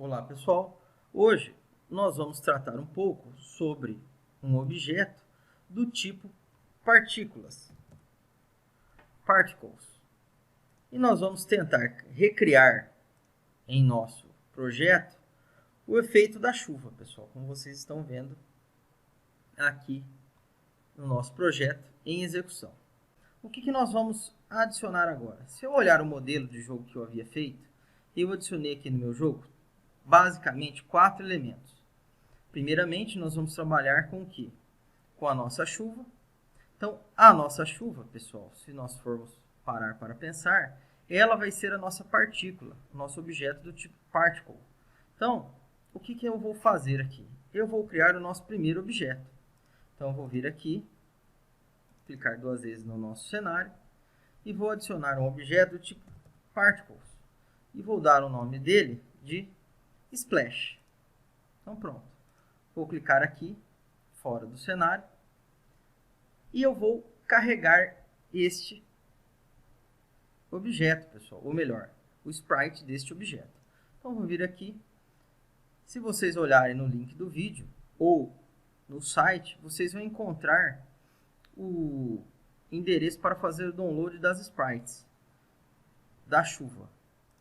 Olá pessoal, hoje nós vamos tratar um pouco sobre um objeto do tipo partículas, particles. E nós vamos tentar recriar em nosso projeto o efeito da chuva, pessoal, como vocês estão vendo aqui no nosso projeto em execução. O que nós vamos adicionar agora? Se eu olhar o modelo de jogo que eu havia feito, eu adicionei aqui no meu jogo basicamente 4 elementos. Primeiramente, nós vamos trabalhar com o quê? Com a nossa chuva. Então, a nossa chuva, pessoal, se nós formos parar para pensar, ela vai ser a nossa partícula, nosso objeto do tipo particle. Então, o que eu vou fazer aqui? Eu vou criar o nosso primeiro objeto. Então, eu vou vir aqui, clicar 2 vezes no nosso cenário, e vou adicionar um objeto do tipo particles. E vou dar o nome dele de splash. Então, pronto. Vou clicar aqui, fora do cenário, e eu vou carregar este objeto, pessoal, ou melhor, o sprite deste objeto. Então, vou vir aqui. Se vocês olharem no link do vídeo ou no site, vocês vão encontrar o endereço para fazer o download das sprites da chuva.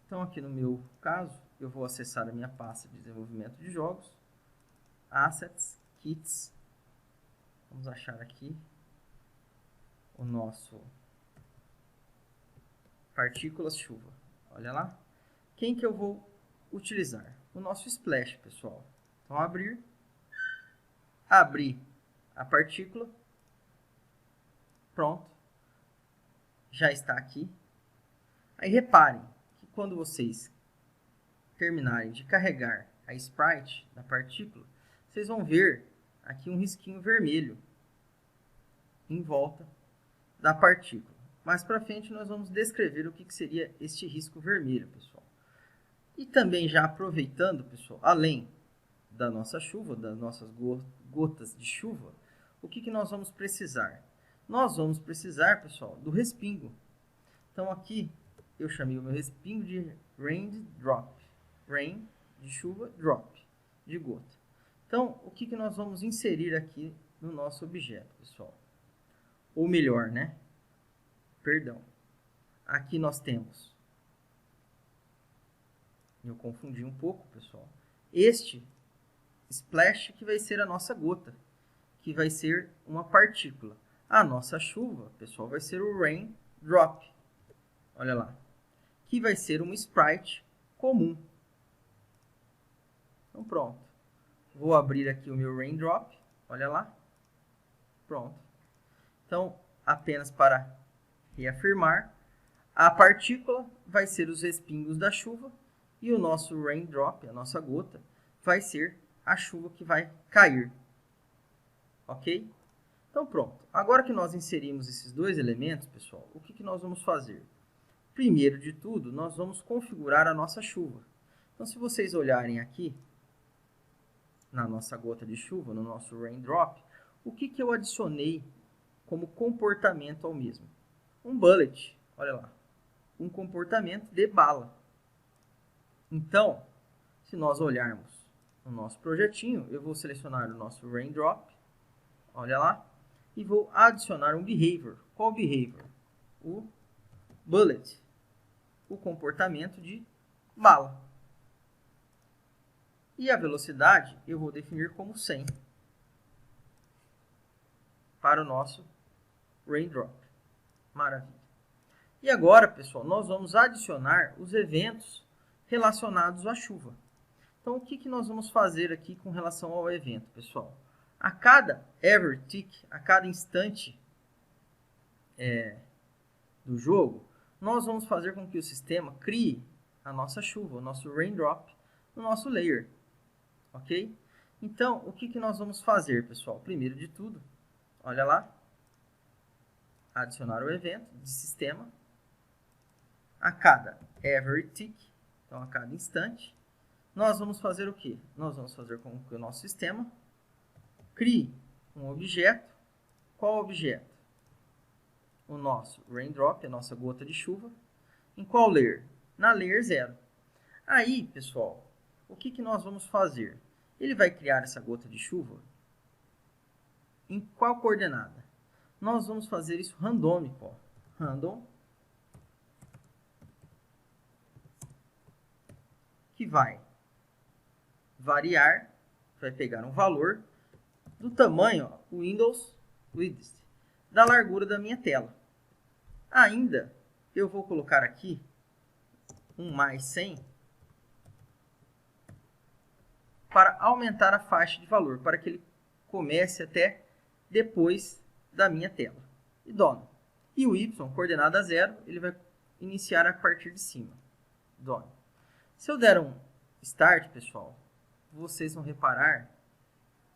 Então, aqui no meu caso, eu vou acessar a minha pasta de desenvolvimento de jogos, Assets, Kits. Vamos achar aqui o nosso partículas chuva. Olha lá. Quem que eu vou utilizar? O nosso splash, pessoal. Então, abrir a partícula. Pronto. Já está aqui. Aí reparem que quando vocês terminarem de carregar a sprite da partícula, vocês vão ver aqui um risquinho vermelho em volta da partícula. Mais para frente nós vamos descrever o que seria este risco vermelho, pessoal. E também já aproveitando, pessoal, além da nossa chuva, das nossas gotas de chuva, o que nós vamos precisar? Nós vamos precisar, pessoal, do respingo. Então aqui eu chamei o meu respingo de rain drop. Rain de chuva, drop de gota. Então, o que nós vamos inserir aqui no nosso objeto, pessoal? Ou melhor, né? Perdão. Aqui nós temos... Eu confundi um pouco, pessoal. Este splash que vai ser a nossa gota, que vai ser uma partícula. A nossa chuva, pessoal, vai ser o rain drop. Olha lá. Que vai ser uma sprite comum. Então, pronto. Vou abrir aqui o meu raindrop. Olha lá. Pronto. Então, apenas para reafirmar, a partícula vai ser os respingos da chuva e o nosso raindrop, a nossa gota, vai ser a chuva que vai cair. Ok? Então, pronto. Agora que nós inserimos esses dois elementos, pessoal, o que nós vamos fazer? Primeiro de tudo, nós vamos configurar a nossa chuva. Então, se vocês olharem aqui, na nossa gota de chuva, no nosso raindrop, o que eu adicionei como comportamento ao mesmo? Um bullet, olha lá, um comportamento de bala. Então, se nós olharmos no nosso projetinho, eu vou selecionar o nosso raindrop, olha lá, e vou adicionar um behavior. Qual behavior? O bullet, o comportamento de bala. E a velocidade eu vou definir como 100 para o nosso raindrop. Maravilha. E agora, pessoal, nós vamos adicionar os eventos relacionados à chuva. Então, o que nós vamos fazer aqui com relação ao evento, pessoal? A cada every tick, a cada instante do jogo, nós vamos fazer com que o sistema crie a nossa chuva, o nosso raindrop, no nosso layer. Ok? Então, o que nós vamos fazer, pessoal? Primeiro de tudo, olha lá, adicionar o evento de sistema a cada every tick, então a cada instante, nós vamos fazer o quê? Nós vamos fazer com que o nosso sistema crie um objeto. Qual objeto? O nosso raindrop, a nossa gota de chuva. Em qual layer? Na layer 0. Aí, pessoal, o que, que nós vamos fazer? Ele vai criar essa gota de chuva em qual coordenada? Nós vamos fazer isso randômico, ó. Random, que vai variar, vai pegar um valor do tamanho, ó, Windows width, da largura da minha tela. Ainda, eu vou colocar aqui um mais 100 para aumentar a faixa de valor, para que ele comece até depois da minha tela. E dono. E o y, coordenada 0, ele vai iniciar a partir de cima. Dono. Se eu der um start, pessoal, vocês vão reparar,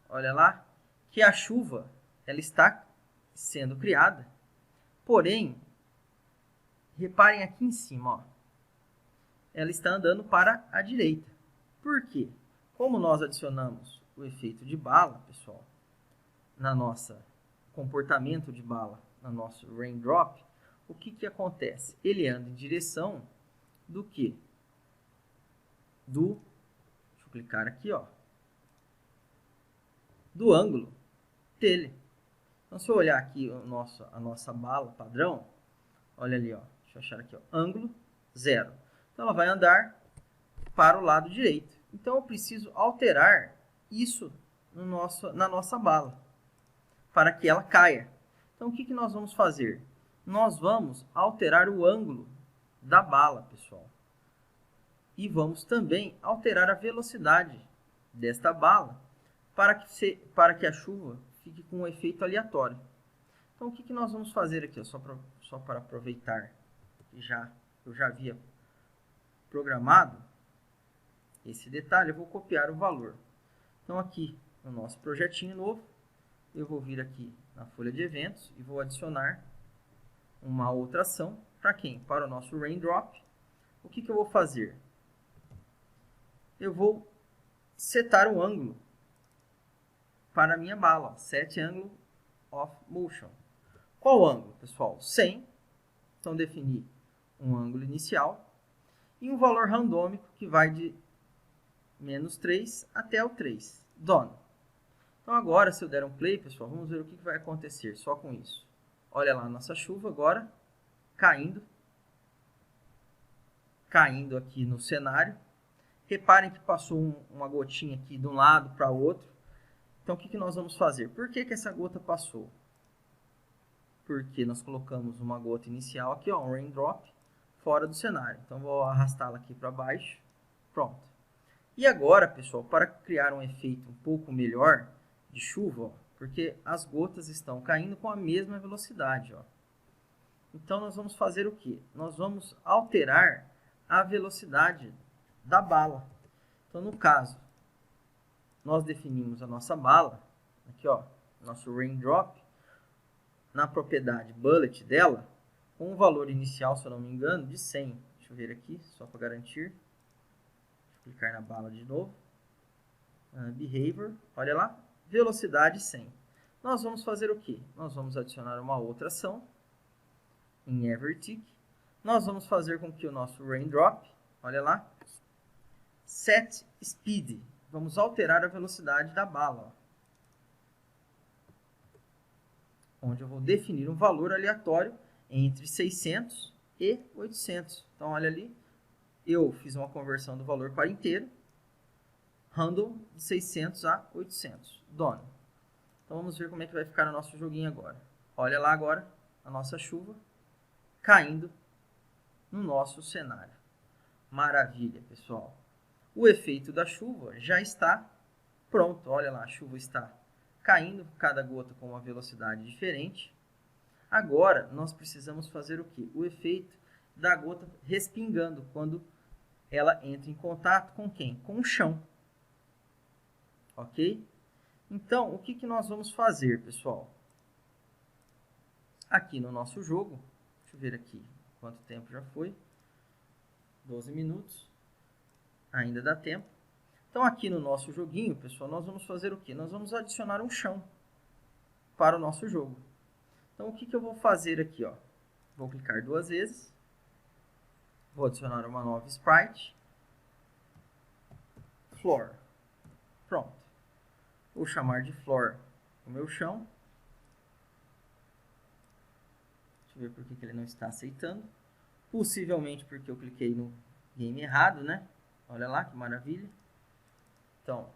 olha lá, que a chuva ela está sendo criada, porém, reparem aqui em cima, ó, ela está andando para a direita. Por quê? Como nós adicionamos o efeito de bala, pessoal, na nossa comportamento de bala, na nosso raindrop, o que, que acontece? Ele anda em direção do quê? Deixa eu clicar aqui, ó, do ângulo dele. Então, se eu olhar aqui a nossa bala padrão, olha ali, ó, deixa eu achar aqui, ó, ângulo 0. Então, ela vai andar para o lado direito. Então, eu preciso alterar isso na nossa bala, para que ela caia. Então, o que, que nós vamos fazer? Nós vamos alterar o ângulo da bala, pessoal. E vamos também alterar a velocidade desta bala para que a chuva fique com um efeito aleatório. Então, o que, que nós vamos fazer aqui? Ó, só para aproveitar que eu já havia programado esse detalhe, eu vou copiar o valor. Então, aqui no nosso projetinho novo, eu vou vir aqui na folha de eventos e vou adicionar uma outra ação. Para quem? Para o nosso raindrop. O que, que eu vou fazer? Eu vou setar um ângulo para a minha bala. Set angle of motion. Qual ângulo, pessoal? 100. Então, definir um ângulo inicial. E um valor randômico que vai de menos 3 até o 3. Done. Então, agora, se eu der um play, pessoal, vamos ver o que vai acontecer só com isso. Olha lá a nossa chuva agora caindo aqui no cenário. Reparem que passou uma gotinha aqui de um lado para o outro. Então, o que, que nós vamos fazer? Por que, que essa gota passou? Porque nós colocamos uma gota inicial aqui, ó, um raindrop, fora do cenário. Então, vou arrastá-la aqui para baixo. Pronto. E agora, pessoal, para criar um efeito um pouco melhor de chuva, ó, porque as gotas estão caindo com a mesma velocidade, ó. Então, nós vamos fazer o quê? Nós vamos alterar a velocidade da bala. Então, no caso, nós definimos a nossa bala, aqui, ó, nosso raindrop, na propriedade bullet dela, com um valor inicial, se eu não me engano, de 100. Deixa eu ver aqui, só para garantir. Deixa eu clicar na bala de novo. Behavior, olha lá, velocidade 100. Nós vamos fazer o quê? Nós vamos adicionar uma outra ação em EveryTick. Nós vamos fazer com que o nosso raindrop, olha lá, set speed. Vamos alterar a velocidade da bala, ó, onde eu vou definir um valor aleatório entre 600 e 800. Então, olha ali, eu fiz uma conversão do valor para inteiro, random de 600 a 800. Done. Então, vamos ver como é que vai ficar o nosso joguinho agora. Olha lá agora a nossa chuva caindo no nosso cenário. Maravilha, pessoal. O efeito da chuva já está pronto. Olha lá, a chuva está caindo, cada gota com uma velocidade diferente. Agora, nós precisamos fazer o quê? O efeito da gota respingando, quando ela entra em contato com quem? Com o chão. Ok? Então, o que, que nós vamos fazer, pessoal? Aqui no nosso jogo, deixa eu ver aqui quanto tempo já foi. 12 minutos. Ainda dá tempo. Então, aqui no nosso joguinho, pessoal, nós vamos fazer o quê? Nós vamos adicionar um chão para o nosso jogo. Então, o que, que eu vou fazer aqui? Ó? Vou clicar 2 vezes. Vou adicionar uma nova sprite. floor. Pronto. Vou chamar de floor o meu chão. Deixa eu ver por que ele não está aceitando. Possivelmente porque eu cliquei no game errado, né? Olha lá que maravilha. Então,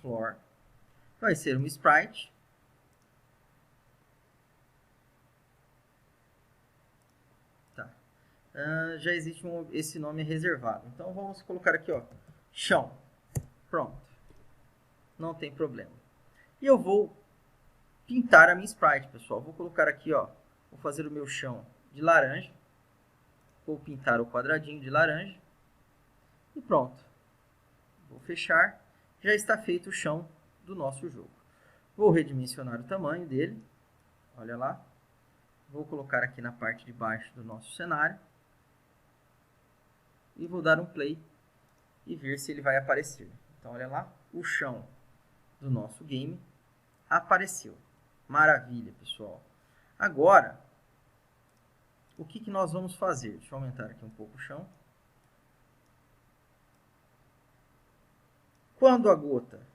floor vai ser um sprite. Tá. Já existe esse nome reservado. Então, vamos colocar aqui, ó, chão. Pronto. Não tem problema. E eu vou pintar a minha sprite, pessoal. Vou colocar aqui, ó, vou fazer o meu chão de laranja. Vou pintar o quadradinho de laranja. E pronto. Vou fechar. Já está feito o chão do nosso jogo. Vou redimensionar o tamanho dele. Olha lá. Vou colocar aqui na parte de baixo do nosso cenário. E vou dar um play e ver se ele vai aparecer. Então, olha lá. O chão do nosso game apareceu. Maravilha, pessoal. Agora, o que nós vamos fazer? Deixa eu aumentar aqui um pouco o chão. Quando a gota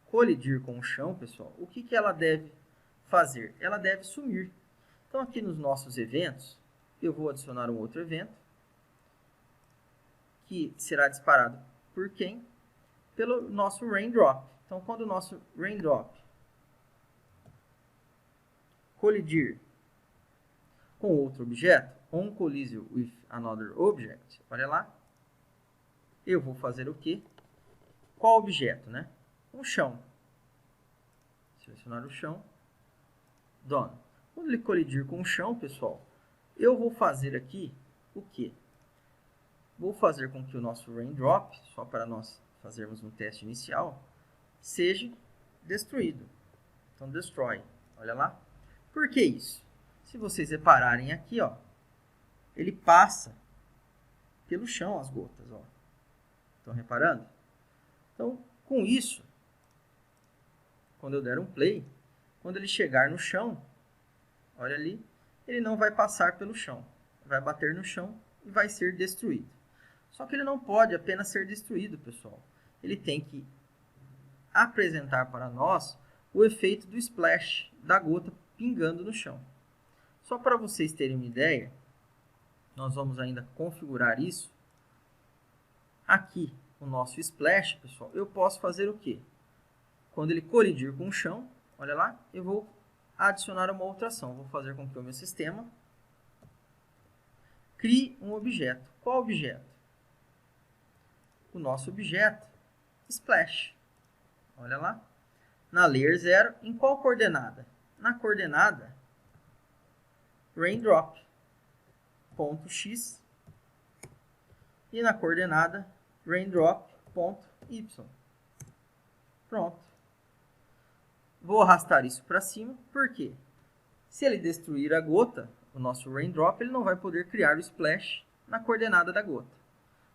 colidir com o chão, pessoal, o que ela deve fazer? Ela deve sumir. Então, aqui nos nossos eventos, eu vou adicionar um outro evento, que será disparado por quem? Pelo nosso raindrop. Então, quando o nosso raindrop colidir com outro objeto, on collision with another object, olha lá, eu vou fazer o quê? Qual objeto, né? O chão. Selecionar o chão. Done. Quando ele colidir com o chão, pessoal, eu vou fazer aqui o quê? Vou fazer com que o nosso raindrop, só para nós fazermos um teste inicial, seja destruído. Então, destroy. Olha lá. Por que isso? Se vocês repararem aqui, ó, ele passa pelo chão as gotas. Ó. Estão reparando? Então, com isso, quando eu der um play, quando ele chegar no chão, olha ali, ele não vai passar pelo chão. Vai bater no chão e vai ser destruído. Só que ele não pode apenas ser destruído, pessoal. Ele tem que apresentar para nós o efeito do splash, da gota pingando no chão. Só para vocês terem uma ideia, nós vamos ainda configurar isso. Aqui, o nosso splash, pessoal, eu posso fazer o quê? Quando ele colidir com o chão, olha lá, eu vou adicionar uma outra ação. Vou fazer com que o meu sistema crie um objeto. Qual objeto? O nosso objeto splash. Olha lá. Na layer 0, em qual coordenada? Na coordenada raindrop.x e na coordenada raindrop.y. Pronto. Vou arrastar isso para cima, porque se ele destruir a gota, o nosso raindrop, ele não vai poder criar o splash na coordenada da gota.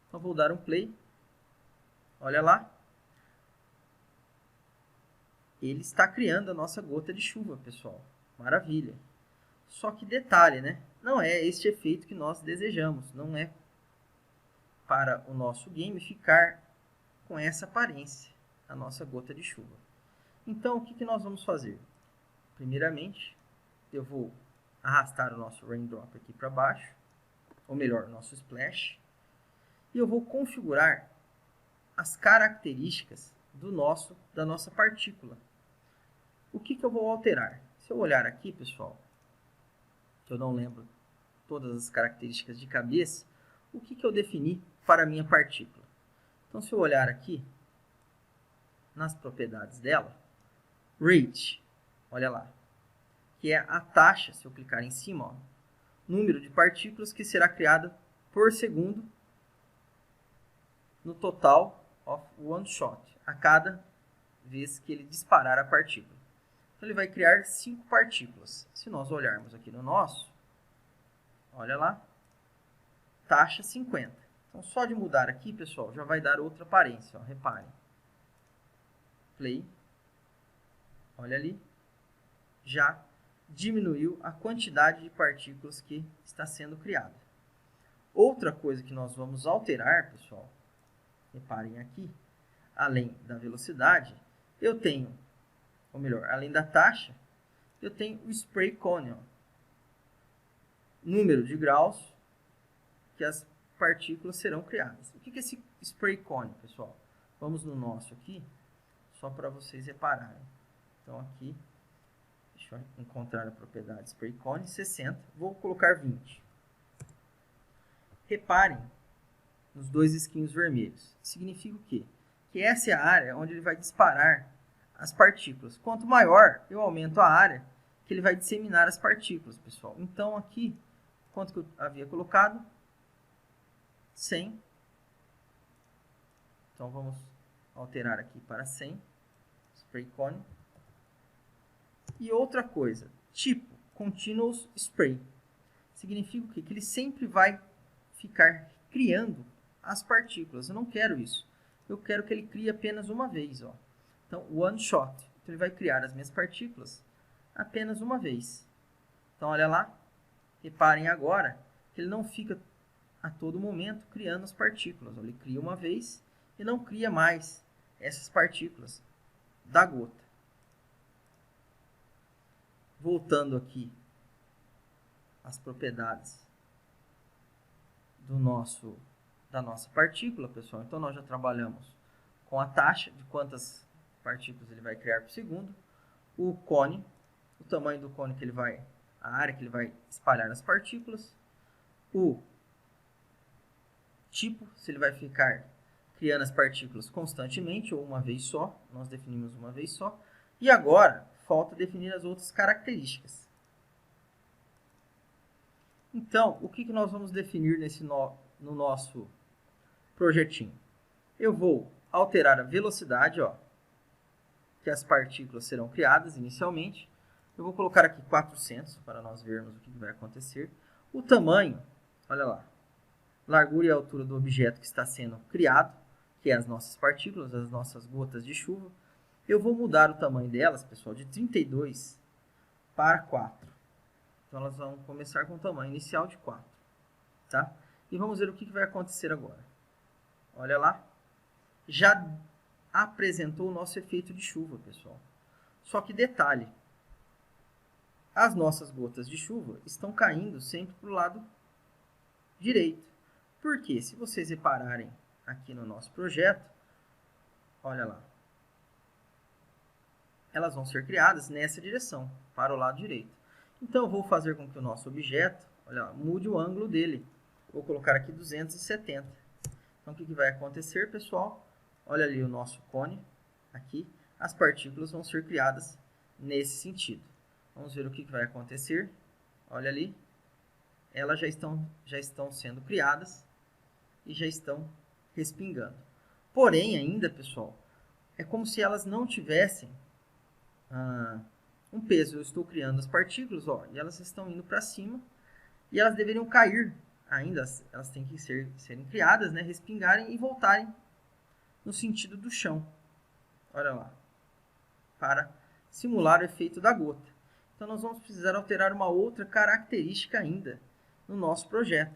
Então, vou dar um play. Olha lá. Ele está criando a nossa gota de chuva, pessoal. Maravilha. Só que detalhe, né? Não é este efeito que nós desejamos. Não é para o nosso game ficar com essa aparência, a nossa gota de chuva. Então, o que nós vamos fazer? Primeiramente, eu vou arrastar o nosso raindrop aqui para baixo, ou melhor, o nosso splash, e eu vou configurar as características da nossa partícula. O que eu vou alterar? Se eu olhar aqui, pessoal, que eu não lembro todas as características de cabeça, o que eu defini para a minha partícula? Então, se eu olhar aqui, nas propriedades dela, rate, olha lá, que é a taxa, se eu clicar em cima, ó, número de partículas que será criada por segundo no total of one shot, a cada vez que ele disparar a partícula. Então, ele vai criar 5 partículas. Se nós olharmos aqui no nosso, olha lá, taxa 50. Então, só de mudar aqui, pessoal, já vai dar outra aparência. Ó, reparem. Play. Olha ali. Já diminuiu a quantidade de partículas que está sendo criada. Outra coisa que nós vamos alterar, pessoal, reparem aqui, além da velocidade, eu tenho, ou melhor, além da taxa, eu tenho o spray cone, ó, número de graus que as partículas serão criadas. O que é esse spray cone, pessoal? Vamos no nosso aqui, só para vocês repararem. Então aqui, deixa eu encontrar a propriedade spray cone, 60, vou colocar 20. Reparem nos dois risquinhos vermelhos. Significa o quê? Que essa é a área onde ele vai disparar as partículas. Quanto maior, eu aumento a área que ele vai disseminar as partículas, pessoal. Então aqui, quanto que eu havia colocado? 100. Então vamos alterar aqui para 100. Spray cone. E outra coisa, tipo continuous spray. Significa o quê? Que ele sempre vai ficar criando as partículas. Eu não quero isso. Eu quero que ele crie apenas uma vez. Ó. Então, one shot. Então, ele vai criar as minhas partículas apenas uma vez. Então, olha lá. Reparem agora que ele não fica a todo momento criando as partículas. Ele cria uma vez e não cria mais essas partículas da gota. Voltando aqui às propriedades da nossa partícula, pessoal. Então, nós já trabalhamos com a taxa de quantas partículas ele vai criar por segundo, o cone, o tamanho do cone que ele vai, a área que ele vai espalhar as partículas, o tipo, se ele vai ficar criando as partículas constantemente ou uma vez só, nós definimos uma vez só, e agora falta definir as outras características. Então, o que nós vamos definir no nosso projetinho? Eu vou alterar a velocidade, ó, que as partículas serão criadas inicialmente. Eu vou colocar aqui 400 para nós vermos o que vai acontecer. O tamanho, olha lá, largura e altura do objeto que está sendo criado, que é as nossas partículas, as nossas gotas de chuva. Eu vou mudar o tamanho delas, pessoal, de 32 para 4. Então, elas vão começar com o tamanho inicial de 4. Tá? E vamos ver o que vai acontecer agora. Olha lá. Já apresentou o nosso efeito de chuva, pessoal. Só que detalhe. As nossas gotas de chuva estão caindo sempre para o lado direito. Porque, se vocês repararem aqui no nosso projeto, olha lá. Elas vão ser criadas nessa direção, para o lado direito. Então, eu vou fazer com que o nosso objeto, olha lá, mude o ângulo dele. Vou colocar aqui 270. Então, o que vai acontecer, pessoal? Olha ali o nosso cone, aqui. As partículas vão ser criadas nesse sentido. Vamos ver o que vai acontecer. Olha ali. Elas já estão sendo criadas e já estão respingando. Porém, ainda, pessoal, é como se elas não tivessem um peso. Eu estou criando as partículas, ó, e elas estão indo para cima e elas deveriam cair ainda. Elas têm que serem criadas, né, respingarem e voltarem no sentido do chão. Olha lá. Para simular o efeito da gota. Então, nós vamos precisar alterar uma outra característica ainda no nosso projeto.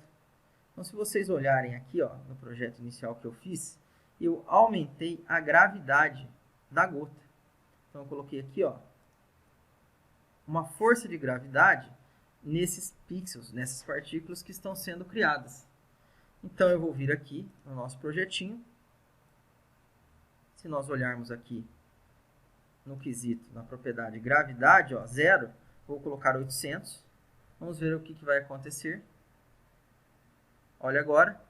Então, se vocês olharem aqui, ó, no projeto inicial que eu fiz, eu aumentei a gravidade da gota. Então, eu coloquei aqui, ó, uma força de gravidade nesses pixels, nessas partículas que estão sendo criadas. Então, eu vou vir aqui no nosso projetinho. Se nós olharmos aqui no quesito, na propriedade gravidade, ó, 0, vou colocar 800. Vamos ver o que vai acontecer. Olha agora.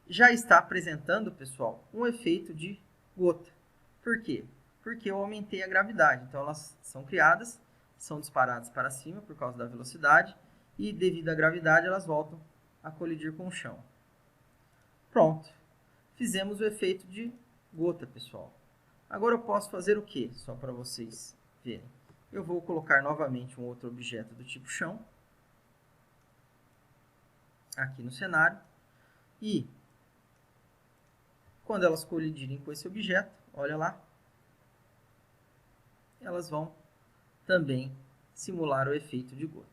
Já está apresentando, pessoal, um efeito de gota. Por quê? Porque eu aumentei a gravidade. Então, elas são criadas, são disparadas para cima por causa da velocidade e, devido à gravidade, elas voltam a colidir com o chão. Pronto. Fizemos o efeito de gota, pessoal. Agora eu posso fazer o quê? Só para vocês verem. Eu vou colocar novamente um outro objeto do tipo chão aqui no cenário. E quando elas colidirem com esse objeto, olha lá, elas vão também simular o efeito de gota.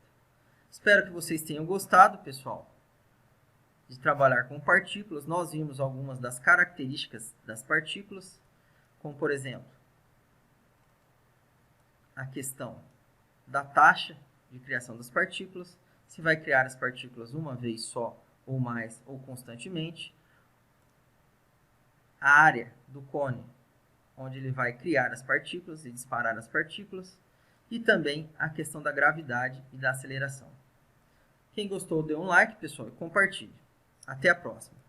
Espero que vocês tenham gostado, pessoal. de trabalhar com partículas, nós vimos algumas das características das partículas, como por exemplo, a questão da taxa de criação das partículas, se vai criar as partículas uma vez só, ou mais, ou constantemente, a área do cone, onde ele vai criar as partículas e disparar as partículas, e também a questão da gravidade e da aceleração. Quem gostou, dê um like, pessoal, e compartilhe. Até a próxima!